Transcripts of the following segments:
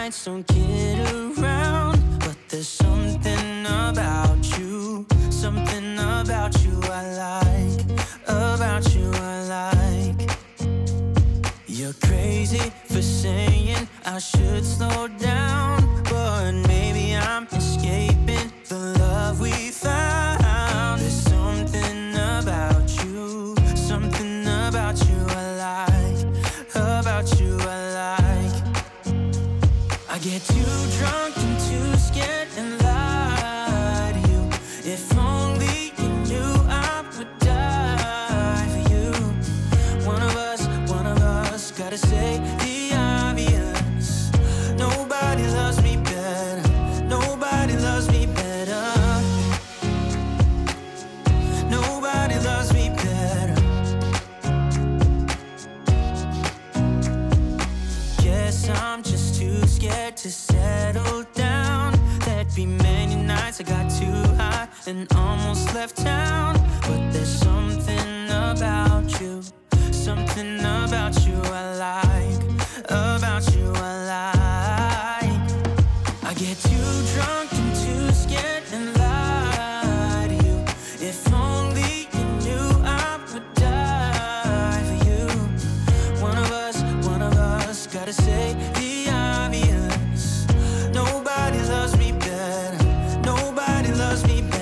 nights don't get around, but there's something about you I like, about you I like. You're crazy for saying I should slow down, but maybe I'm escaping the love we found. There's something about you I like, about you I like. I get too drunk and too scared and lie to you. If only you knew I would die for you. One of us gotta say the obvious. Nobody loves me better, nobody loves me better. Nobody loves me better. Guess I'm just too scared to settle down. There'd be many nights I got too high and almost left town. But there's something about you I like, about you I like. I get too drunk and too scared and lie to you. If only you knew I would die for you. One of us gotta say the obvious. Nobody loves me better, nobody loves me better.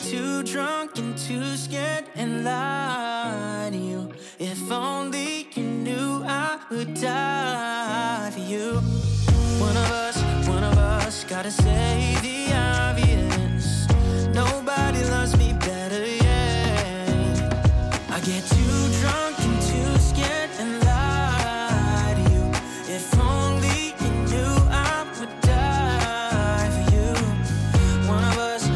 Too drunk and too scared and lie to you. If only you knew I would die for you. One of us gotta say the obvious. Nobody loves me better, yeah. I get too drunk and too scared and lie to you. If only you knew I would die for you. One of us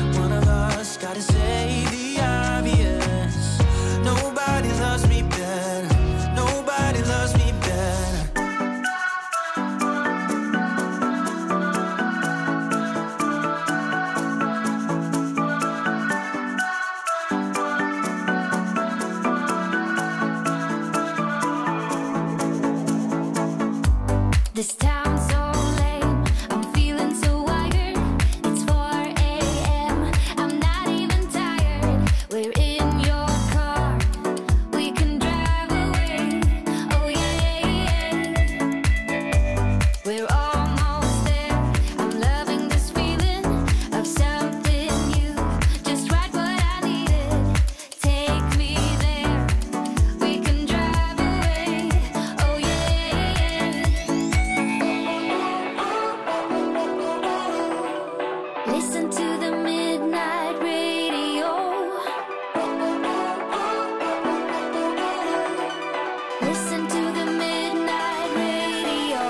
gotta say the obvious. Nobody loves me better, nobody loves me better. This town's so lame, I'm feeling so wired. It's 4 a.m., I'm not even tired. We're in your car, we can drive away. Oh yeah. We're almost there, I'm loving this feeling of something new. Just right what I needed, take me there. We can drive away. Oh yeah. Listen to the midnight radio. Listen to the midnight radio.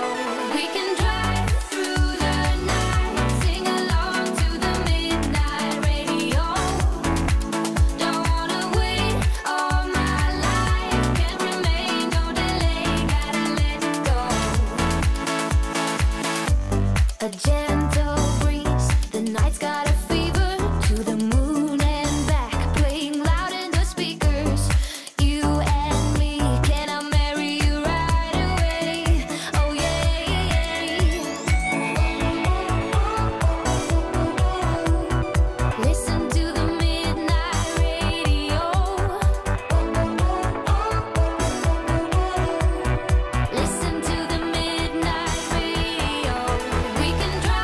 We can drive through the night, sing along to the midnight radio. Don't wanna wait all my life, can't remain, no delay, gotta let go. A gentle breeze, the night's got a fever. To the moon and back, playing loud in the speakers. You and me, can I marry you right away? Oh yeah. Listen to the midnight radio. Listen to the midnight radio. We can drive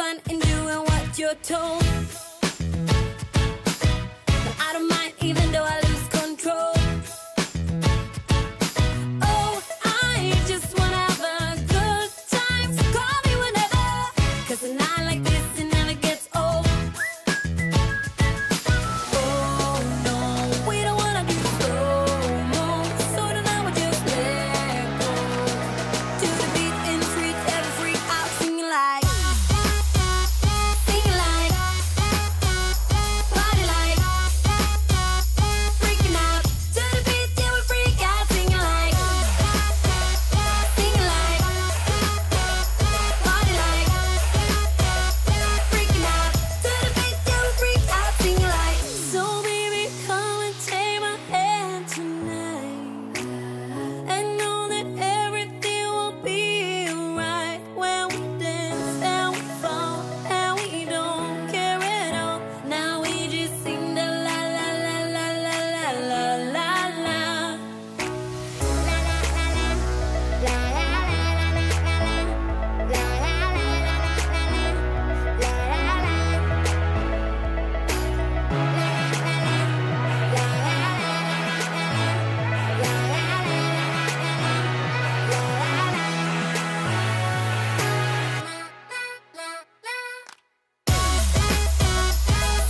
fun in doing what you're told. But I don't mind even though I lose control. Oh, I just wanna have a good time, so call me whenever, 'cause a night like this, it never gets old. Oh no, we don't wanna do slow-mo, so tonight we just let go. To the beat and treat every freak out, singing like, party like, freaking out. To the beat, yeah, we freak out, singing like, party like, freaking out. To the beat, yeah, we freak out, singing like. So baby, come and take my hand tonight, and know that everything will be alright when we dance and we fall and we don't care at all. Now we just sing the la la la la la la la la la.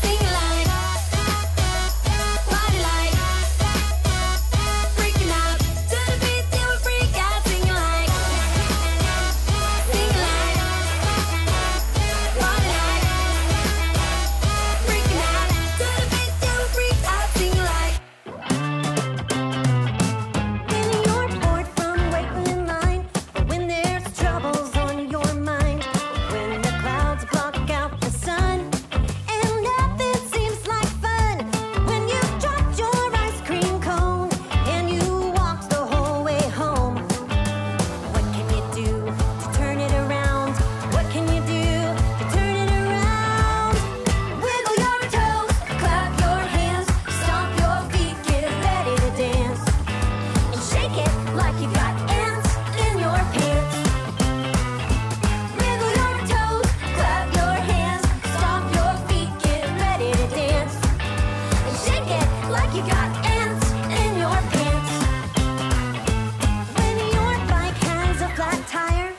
Sing like, party like, freaking out. To the beat, yeah, we freak out, singing like, party like, freaking out. To the beat, yeah, we freak out, singing like. When you're bored from waiting in line, or when there's troubles on your mind, when the clouds block out the sun and nothing seems like fun, when you've dropped your ice cream cone and you walked the whole way home, what can you do to turn it around? What can you do to turn it around? Wiggle your toes, clap your hands, stomp your feet, get ready to dance, and shake it like you got ants in your pants. Wiggle your toes, clap your hands, stomp your feet, get ready to dance, and shake it like you got ants in your pants. When your bike has a flat tire,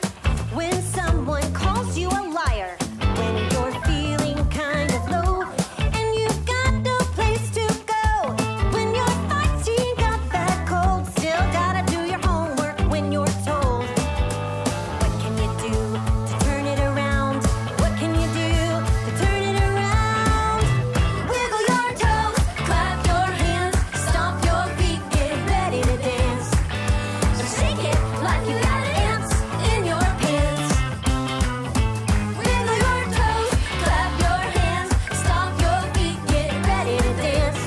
when someone calls you a liar, when you're feeling kind of low and you've got no place to go, when you're fighting up that cold, still gotta do your homework when you're told, what can you do to turn it around? What can you do to turn it around? Wiggle your toes, clap your hands, stomp your feet, get ready to dance, and shake it like you got ants in your pants. Wiggle your toes, clap your hands, stomp your feet, get ready to dance,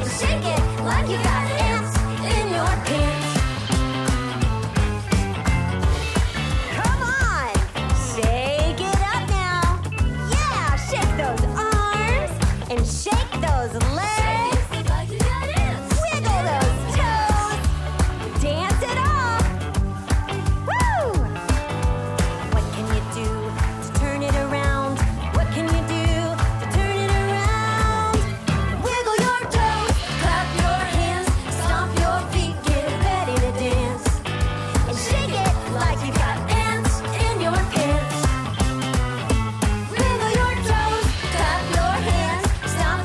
and shake it like you got ants in your pants. Come on, shake it up now. Yeah, shake those arms and shake those legs. Wiggle those toes, dance it off. Woo! What can you do to turn it around? What can you do to turn it around? Wiggle your toes, clap your hands, stomp your feet, get ready to dance, and shake it like you got ants in your pants. Wiggle your toes, clap your hands, stomp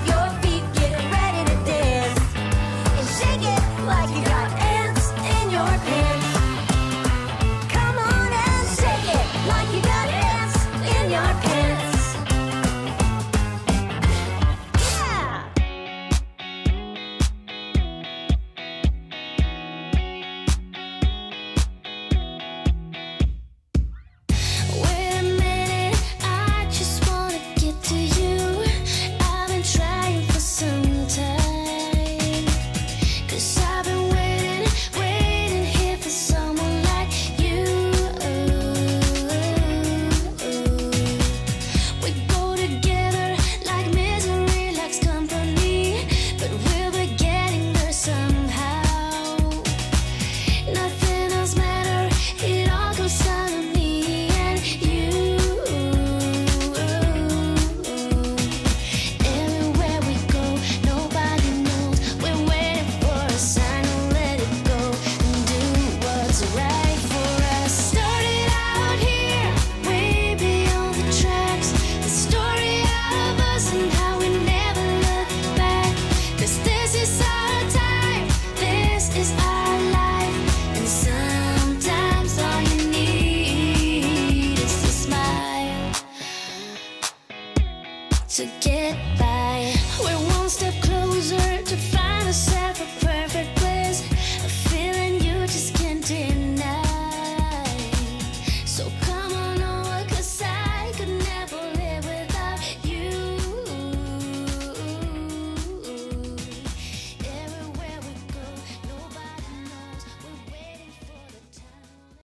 to get by.